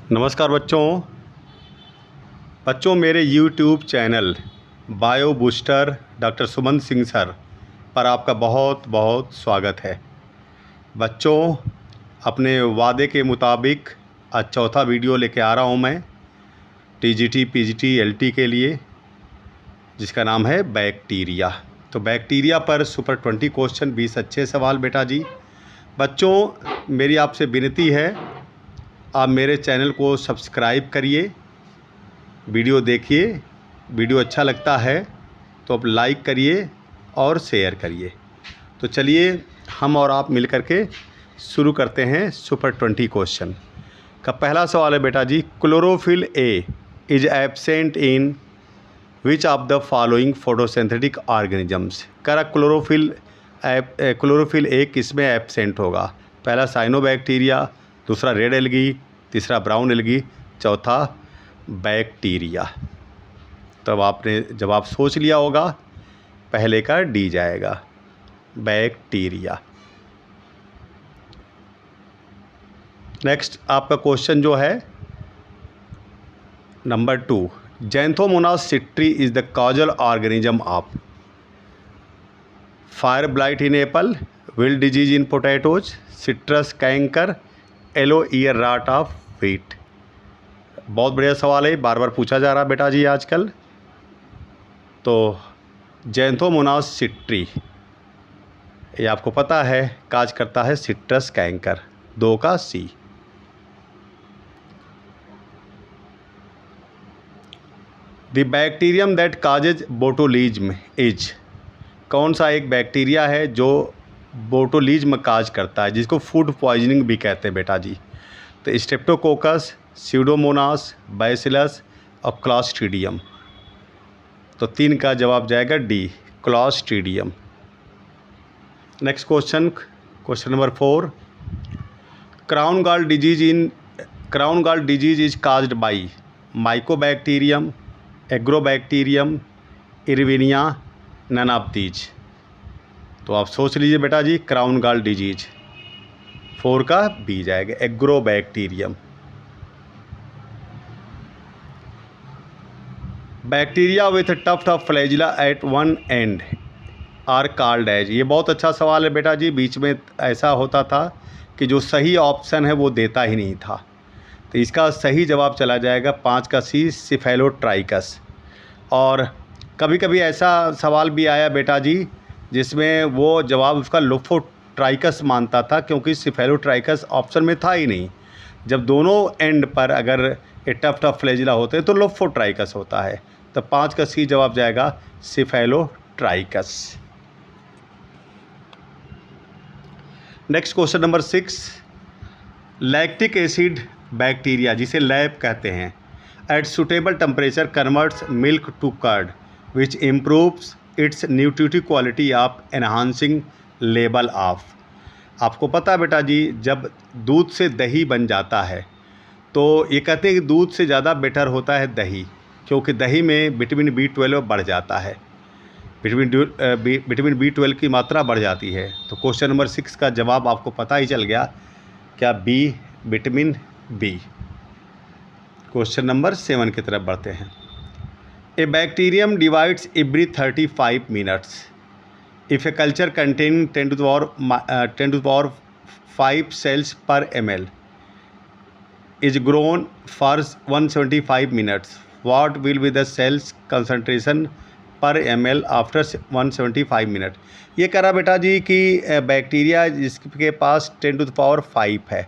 नमस्कार बच्चों मेरे YouTube channel bio booster doctor Suman Singh sir पर आपका बहुत बहुत स्वागत है। बच्चों, अपने वादे के मुताबिक आज चौथा वीडियो लेके आ रहा हूँ मैं TGT PGT LT के लिए, जिसका नाम है बैक्टीरिया। तो बैक्टीरिया पर सुपर 20 क्वेश्चन, 20 अच्छे सवाल बेटा जी। बच्चों, मेरी आपसे विनती है, आप मेरे चैनल को सब्सक्राइब करिए, वीडियो देखिए, वीडियो अच्छा लगता है तो आप लाइक करिए और शेयर करिए। तो चलिए हम और आप मिल कर के शुरू करते हैं सुपर 20 क्वेश्चन का। पहला सवाल है बेटा जी, chlorophyll A is absent in which of the following photosynthetic organisms. कह रहा क्लोरोफिल ए किस में एब्सेंट होगा। पहला साइनोबैक्टीरिया, दूसरा रेड एल्गी, तीसरा ब्राउन एल्गी, चौथा बैक्टीरिया। तब आपने जवाब सोच लिया होगा, पहले का डी जाएगा, बैक्टीरिया। नेक्स्ट आपका क्वेश्चन जो है number 2, Xanthomonas citri is the causal organism of fire blight in apple, wilt disease in potatoes, citrus canker, yellow ear rot of wheat. बहुत बढ़िया सवाल है, बार बार पूछा जा रहा बेटा जी आजकल। तो जैंथोमोनास सिट्री, ये आपको पता है काज करता है सिट्रस कैंकर, 2 का C. The bacterium that causes botulism is, कौन सा एक बैक्टीरिया है जो बोटुलिज्म काज करता है, जिसको फूड पॉइजनिंग भी कहते हैं बेटा जी। तो स्ट्रेप्टोकोकस, स्यूडोमोनास, बैसिलस और क्लॉस्ट्रीडियम। तो 3 का जवाब जाएगा D, clostridium. Next question, question number 4, crown gall disease is caused by mycobacterium, agrobacterium, erwinia, none of these. तो आप सोच लीजिए बेटा जी, क्राउन गॉल डिजीज 4 का बी जाएगा, agrobacterium. Bacteria with tuft of flagella at one end are called as. ये बहुत अच्छा सवाल है बेटा जी। बीच में ऐसा होता था कि जो सही ऑप्शन है वो देता ही नहीं था, तो इसका सही जवाब चला जाएगा 5 का सी, सिफेलोट्राइकस। और कभी कभी ऐसा सवाल भी आया बेटा जी जिसमें वो जवाब उसका लोफोट्राइकस मानता था, क्योंकि सिफेलोट्राइकस ऑप्शन में था ही नहीं। जब दोनों एंड पर अगर ये टफ्ट ऑफ फ्लैजिला होते हैं तो लोफोट्राइकस होता है। तो 5 का सी जवाब जाएगा, cephalotrichous. Next question number 6, lactic acid bacteria, जिसे लैब कहते हैं, at suitable temperature converts milk to curd which improves its nutritive quality of enhancing level of. आपको पता है बेटा जी, जब दूध से दही बन जाता है तो ये कहते हैं कि दूध से ज़्यादा बेटर होता है दही, क्योंकि दही में विटामिन B12 बढ़ जाता है, विटामिन B12 की मात्रा बढ़ जाती है। तो क्वेश्चन नंबर 6 का जवाब आपको पता ही चल गया, क्या B, vitamin B। Question number 7 की तरफ बढ़ते हैं। A bacterium divides every 35 minutes if a culture containing 10 to the power 5 cells per ml is grown for 175 minutes. What will be the cells concentration per ml after 175 minute. ये कह रहा बेटा जी कि bacteria जिसके पास 10 to the power 5 है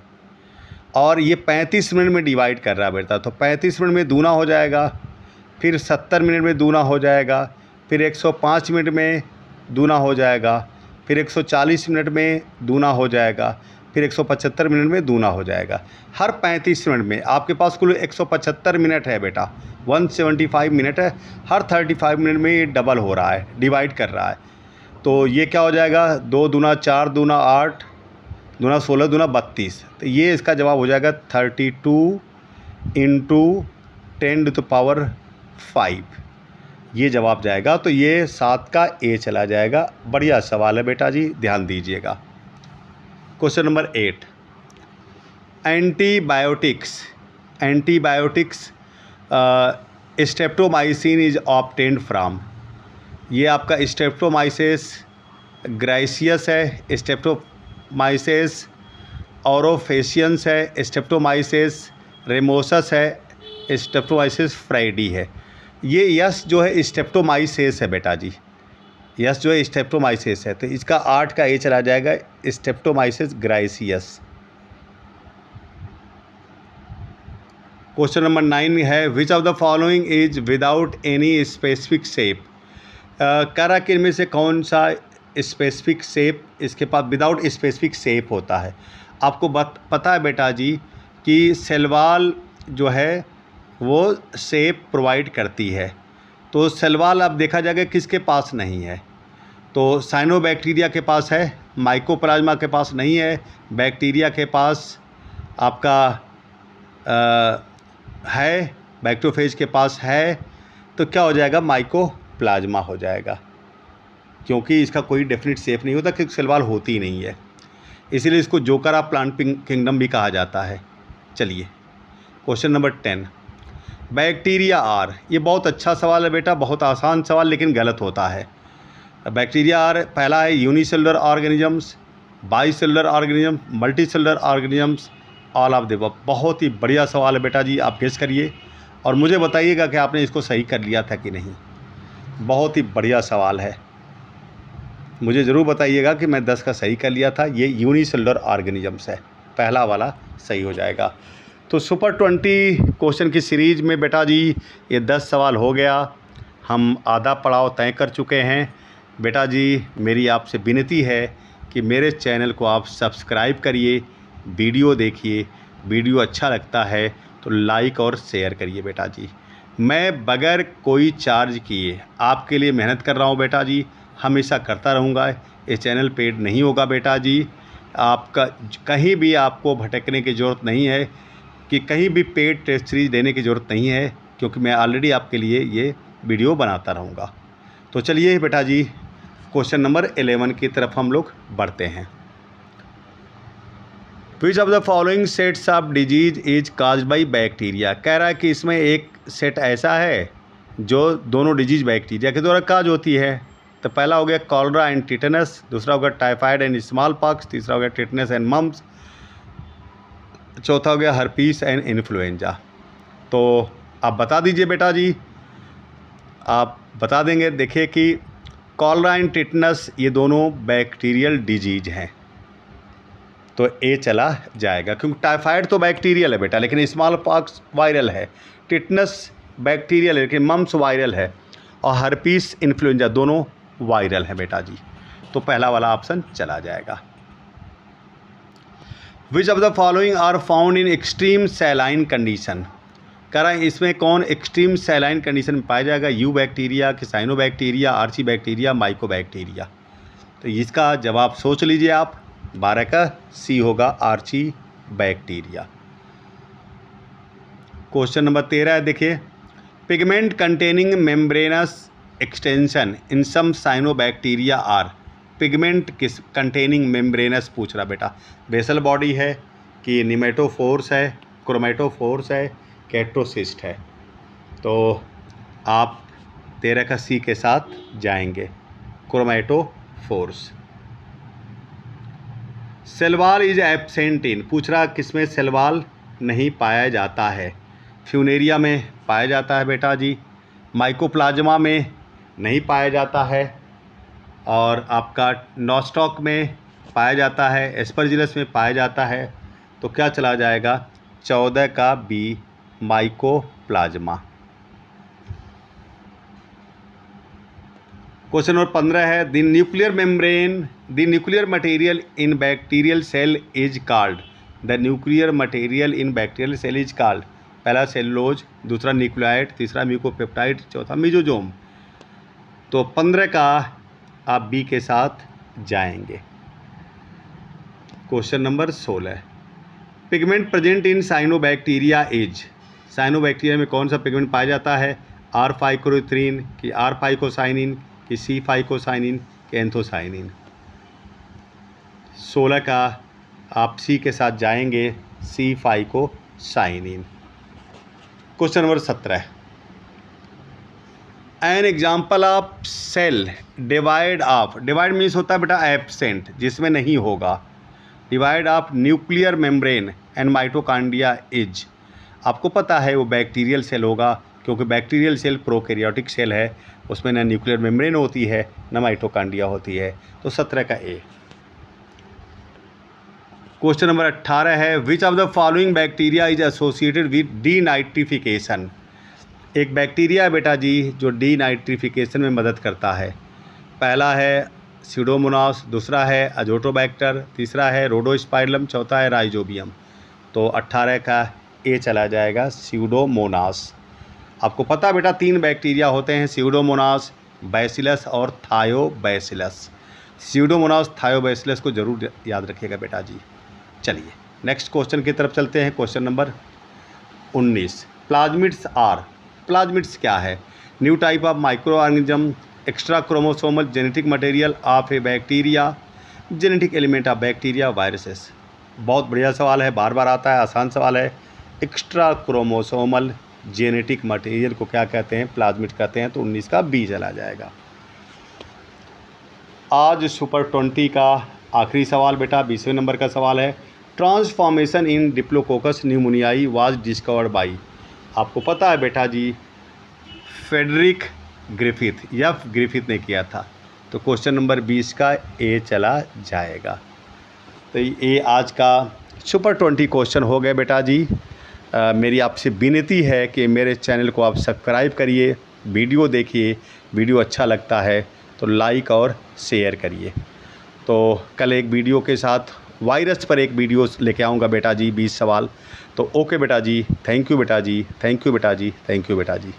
और ये 35 minute में डिवाइड कर रहा है बेटा। तो 35 मिनट में दूना हो जाएगा, फिर 70 मिनट में दूना हो जाएगा, फिर 105 मिनट में दूना हो जाएगा, फिर 140 मिनट में दूना हो जाएगा, फिर 175 मिनट में दूना हो जाएगा। हर 35 मिनट में आपके पास कुल 175 मिनट है बेटा, 175 मिनट है, हर 35 मिनट में ये डबल हो रहा है, डिवाइड कर रहा है। तो ये क्या हो जाएगा, 2 दूना 4 दूना 8 दूना 16 दूना 32। तो ये इसका जवाब हो जाएगा 32 × 10 to the power 5, ये जवाब जाएगा। तो ये 7 का ए चला जाएगा। बढ़िया सवाल है बेटा जी, ध्यान दीजिएगा। Question number 8, antibiotics antibiotics streptomycin is obtained from. ये आपका स्ट्रेप्टोमाइसिस ग्राइसियस है, स्ट्रेप्टोमाइसिस औरोफेशियंस है, स्ट्रेप्टोमाइसिस रेमोसस है, स्ट्रेप्टोमाइसिस फ्राइडी है। ये यस जो है स्ट्रेप्टोमाइसिस है बेटा जी, यस जो है स्ट्रेप्टोमाइसिस है, तो इसका 8 का ए चला जाएगा, स्ट्रेप्टोमाइसिस ग्राइसियस। क्वेश्चन नंबर 9 है विच of the following is without any specific shape. कह रहा कि इनमें से कौन सा स्पेसिफिक शेप इसके पास विदाउट स्पेसिफिक शेप होता है। आपको पता है बेटा जी कि सेलवाल जो है वो शेप प्रोवाइड करती है, तो सेलवाल अब देखा जाएगा किसके पास नहीं है, तो साइनोबैक्टीरिया के पास है, माइकोप्लाज्मा के पास नहीं है, बैक्टीरिया के पास आपका है, बैक्टीरियोफेज के पास है, तो क्या हो जाएगा माइकोप्लाज्मा हो जाएगा, क्योंकि इसका कोई डेफिनेट शेप नहीं होता क्योंकि सेलवाल होती ही नहीं है, इसीलिए इसको जोकर ऑफ प्लांट किंगडम भी कहा जाता है। चलिए क्वेश्चन नंबर 10 बैक्टीरिया आर, ये बहुत अच्छा सवाल है बेटा, बहुत आसान सवाल लेकिन गलत होता है। बैक्टीरिया आर पहला है unicellular organisms, bicellular organism, multicellular organisms, all of the above. बहुत ही बढ़िया सवाल है बेटा जी, आप गेस करिए और मुझे बताइएगा कि आपने इसको सही कर लिया था कि नहीं। बहुत ही बढ़िया सवाल है, मुझे ज़रूर बताइएगा कि मैं 10 का सही कर लिया था। ये यूनिसेलुलर ऑर्गेनिजम्स है, पहला वाला सही हो जाएगा। तो सुपर 20 क्वेश्चन की सीरीज़ में बेटा जी ये 10 सवाल हो गया, हम आधा पड़ाव तय कर चुके हैं। बेटा जी मेरी आपसे विनती है कि मेरे चैनल को आप सब्सक्राइब करिए, वीडियो देखिए, वीडियो अच्छा लगता है तो लाइक और शेयर करिए बेटा जी। मैं बगैर कोई चार्ज किए आपके लिए मेहनत कर रहा हूँ बेटा जी, हमेशा करता रहूँगा। ये चैनल पेड नहीं होगा बेटा जी, आपका कहीं भी आपको भटकने की ज़रूरत नहीं है कि कहीं भी पेड टेस्ट सीरीज देने की ज़रूरत नहीं है, क्योंकि मैं ऑलरेडी आपके लिए ये वीडियो बनाता रहूँगा। तो चलिए बेटा जी क्वेश्चन नंबर 11 की तरफ हम लोग बढ़ते हैं। विच of the following sets of disease is caused by bacteria. कह रहा है कि इसमें एक सेट ऐसा है जो दोनों डिजीज बैक्टीरिया के द्वारा काज होती है। तो पहला हो गया कॉलरा एंड टिटनस, दूसरा हो गया टाइफाइड एंड स्मॉल पॉक्स, तीसरा हो गया टिटनस एंड मम्स, चौथा हो गया हर्पीस एंड इन्फ्लुएंजा। तो आप बता दीजिए बेटा जी, आप बता देंगे। देखिए कि कॉलरा एंड टिटनस ये दोनों बैक्टीरियल डिजीज हैं, तो ए चला जाएगा, क्योंकि टाइफाइड तो बैक्टीरियल है बेटा लेकिन स्मॉल पॉक्स वायरल है, टिटनस बैक्टीरियल है लेकिन मम्स वायरल है, और हर्पीस इन्फ्लुएंजा दोनों वायरल है बेटा जी। तो पहला वाला ऑप्शन चला जाएगा। Which of the following are found in extreme saline condition. कह रहा है इसमें कौन एक्सट्रीम सैलाइन कंडीशन में पाया जाएगा, eubacteria, cyanobacteria, archaebacteria, mycobacteria. तो इसका जवाब सोच लीजिए आप, 12 का सी होगा आर्ची बैक्टीरिया। क्वेश्चन नंबर 13 है, देखिए pigment containing membranous extension in some cyanobacteria are. Pigment किस कंटेनिंग मेम्ब्रेनस पूछ रहा बेटा, बेसल बॉडी है कि निमेटोफोर्स है, क्रोमेटोफोर्स है, कैट्रोसिस्ट है। तो आप 13 का सी के साथ जाएंगे, क्रोमेटोफोर्स। सेलवाल इज एब्सेंट इन, पूछ रहा किसमें सेलवाल नहीं पाया जाता है। फ्यूनेरिया में पाया जाता है बेटा जी, माइकोप्लाज्मा में नहीं पाया जाता है, और आपका नॉस्टॉक में पाया जाता है, एस्परजिलस में पाया जाता है। तो क्या चला जाएगा, 14 का बी माइकोप्लाज्मा। क्वेश्चन नंबर 15 है the nuclear material in bacterial cell is called. The nuclear material in bacterial cell is called. पहला सेलुलोज, दूसरा न्यूक्लियोटाइड, तीसरा म्यूकोपेप्टाइड, चौथा मेसोसोम। तो 15 का आप बी के साथ जाएंगे। Question number 16 pigment present in cyanobacteria is. Cyanobacteria में कौन सा पिगमेंट पाया जाता है, आर फाइकोरिथ्रिन कि आर फाइकोसाइनिन कि सी फाइकोसाइनिन कि एंथोसाइनिन। 16 का आप सी के साथ जाएंगे, C phycocyanin. Question number 17, an example of cell devoid of, devoid means होता है बेटा एब्सेंट, जिसमें नहीं होगा, devoid of nuclear membrane and mitochondria is, आपको पता है वो बैक्टीरियल सेल होगा, क्योंकि बैक्टीरियल सेल प्रोकैरियोटिक सेल है, उसमें ना न्यूक्लियर मेम्ब्रेन होती है ना माइटोकॉन्ड्रिया होती है। तो 17 का ए। क्वेश्चन नंबर 18 है, विच of the following bacteria is associated with denitrification, एक बैक्टीरिया है बेटा जी जो डीनाइट्रिफिकेशन में मदद करता है। पहला है स्यूडोमोनास, दूसरा है अजोटोबैक्टर, तीसरा है रोडोस्पाइरलम, चौथा है राइजोबियम। तो 18 का ए चला जाएगा, स्यूडोमोनास। आपको पता बेटा 3 बैक्टीरिया होते हैं, स्यूडोमोनास, बैसिलस और थायोबैसिलस। स्यूडोमोनास थायोबैसिलस को जरूर याद रखिएगा बेटा जी। चलिए नेक्स्ट क्वेश्चन की तरफ चलते हैं। Question number 19, plasmids are, plasmids क्या है? New type of micro organism, extra chromosomal genetic material of a bacteria, genetic element of bacteria, viruses. बहुत बढ़िया सवाल है, बार बार आता है, आसान सवाल है। एक्स्ट्रा क्रोमोसोमल जेनेटिक मटेरियल को क्या कहते हैं? प्लाज्मिड कहते हैं। तो 19 का बी चला जाएगा। आज सुपर 20 का आखिरी सवाल बेटा 20वें नंबर का सवाल है, transformation in Diplococcus pneumoniae was discovered by, आपको पता है बेटा जी फ्रेडरिक ग्रिफिथ, एफ ग्रिफिथ ने किया था। तो क्वेश्चन नंबर 20 का ए चला जाएगा। तो ये आज का सुपर 20 क्वेश्चन हो गए बेटा जी। मेरी आपसे विनती है कि मेरे चैनल को आप सब्सक्राइब करिए, वीडियो देखिए, वीडियो अच्छा लगता है तो लाइक और शेयर करिए। तो कल एक वीडियो के साथ वायरस पर एक वीडियो लेके आऊँगा बेटा जी, 20 सवाल। तो ओके बेटा जी, थैंक यू बेटा जी, थैंक यू बेटा जी, थैंक यू बेटा जी।